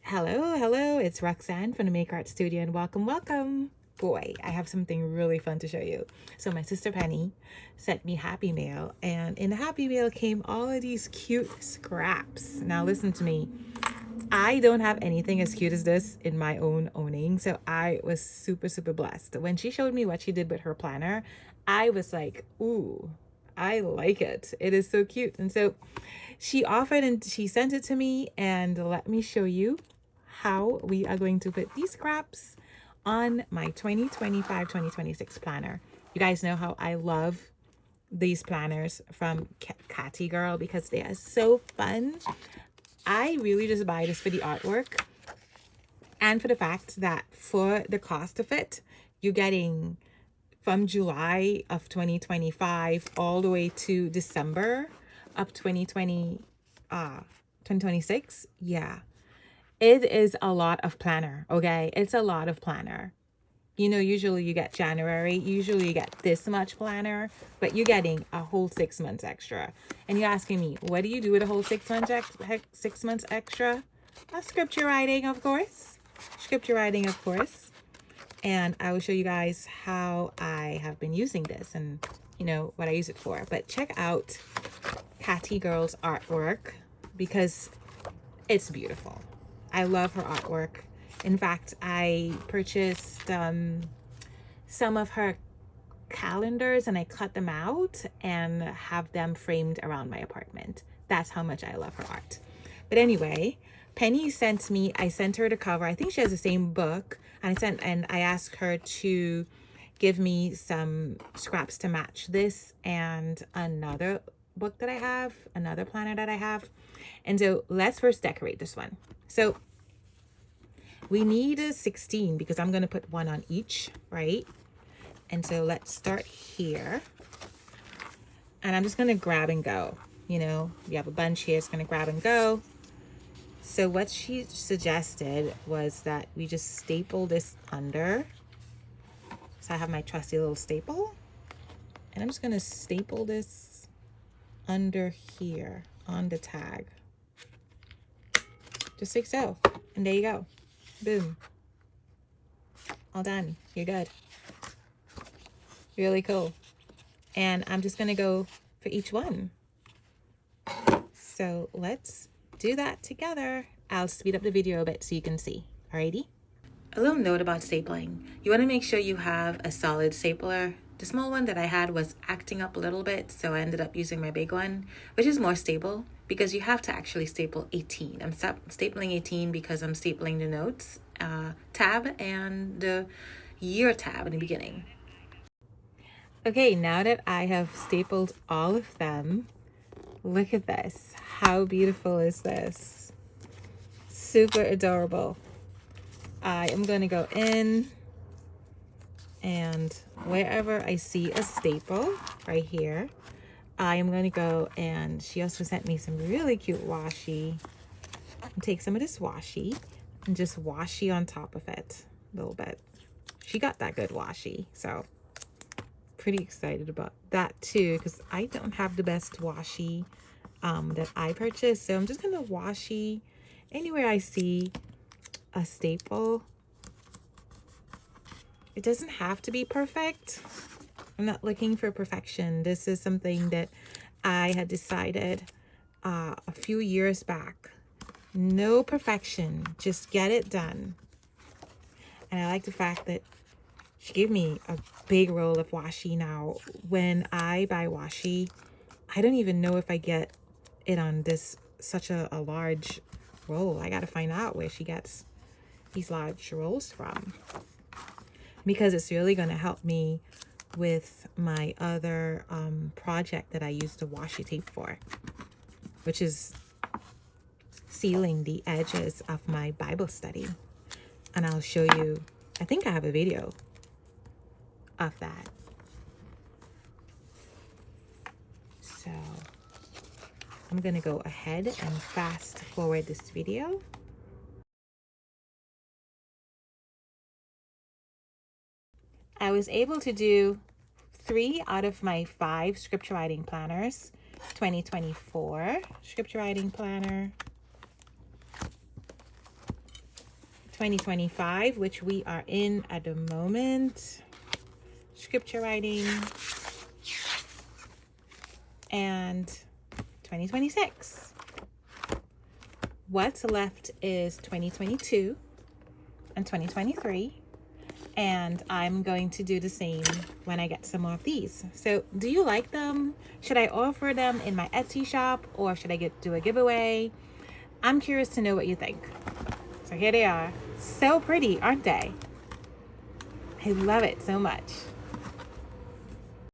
Hello, it's Roxanne from the Make Art Studio and welcome. Boy, I have something really fun to show you. So my sister Penny sent me Happy Mail, and in the Happy Mail came all of these cute scraps. Now listen to me. I don't have anything as cute as this in my own owning, so I was super blessed. When she showed me what she did with her planner, I was like, ooh, I like it. It is so cute. And so she offered and she sent it to me, and let me show you how we are going to put these scraps on my 2025-2026 planner. You guys know how I love these planners from Katy Girl because they are so fun. I really just buy this for the artwork and for the fact that for the cost of it, you're getting from July of 2025 all the way to December of 2026. Yeah, it is a lot of planner. Okay, it's a lot of planner. You know, usually you get January, usually you get this much planner, but you're getting a whole 6 months extra. And you're asking me, what do you do with a whole 6 months 6 months extra? Scripture writing, of course. And I will show you guys how I have been using this and what I use it for. But check out Katy Girl's artwork because it's beautiful. I love her artwork. In fact, I purchased some of her calendars and I cut them out and have them framed around my apartment. That's how much I love her art. But anyway, Penny sent me, I sent her the cover. I think she has the same book. And I asked her to give me some scraps to match this and another book that I have, another planner that I have. And so let's first decorate this one. So we need a 16 because I'm going to put one on each, right? And so let's start here. And I'm just going to grab and go. You know, we have a bunch here. It's going to grab and go. So what she suggested was that we just staple this under. So I have my trusty little staple. And I'm just going to staple this under here on the tag. Just like so. And there you go. Boom. All done. You're good. Really cool. And I'm just going to go for each one. So let's do that together. I'll speed up the video a bit so you can see. Alrighty? A little note about stapling. You want to make sure you have a solid stapler. The small one that I had was acting up a little bit, so I ended up using my big one, which is more stable because you have to actually staple 18. I'm stapling 18 because I'm stapling the notes tab and the year tab in the beginning. Okay, now that I have stapled all of them, look at this. How beautiful is this? Super adorable. I am going to go in and wherever I see a staple right here, I am going to go, and she also sent me some really cute washi. And take some of this washi and just washi on top of it a little bit. She got that good washi, so pretty excited about that too because I don't have the best washi that I purchased. So I'm just going to washi anywhere I see a staple. It doesn't have to be perfect. I'm not looking for perfection. This is something that I had decided a few years back. No perfection, just get it done. And I like the fact that she gave me a big roll of washi. Now, when I buy washi, I don't even know if I get it on this such a large roll. I got to find out where she gets these large rolls from because it's really going to help me with my other project that I use the washi tape for, which is sealing the edges of my Bible study. And I'll show you, I think I have a video of that. So I'm going to go ahead and fast forward this video. I was able to do 3 out of my 5 scripture writing planners. 2024 scripture writing planner, 2025, which we are in at the moment, scripture writing, and 2026. What's left is 2022 and 2023. And I'm going to do the same when I get some more of these. So do you like them? Should I offer them in my Etsy shop, or should I do a giveaway? I'm curious to know what you think. So here they are. So pretty, aren't they? I love it so much.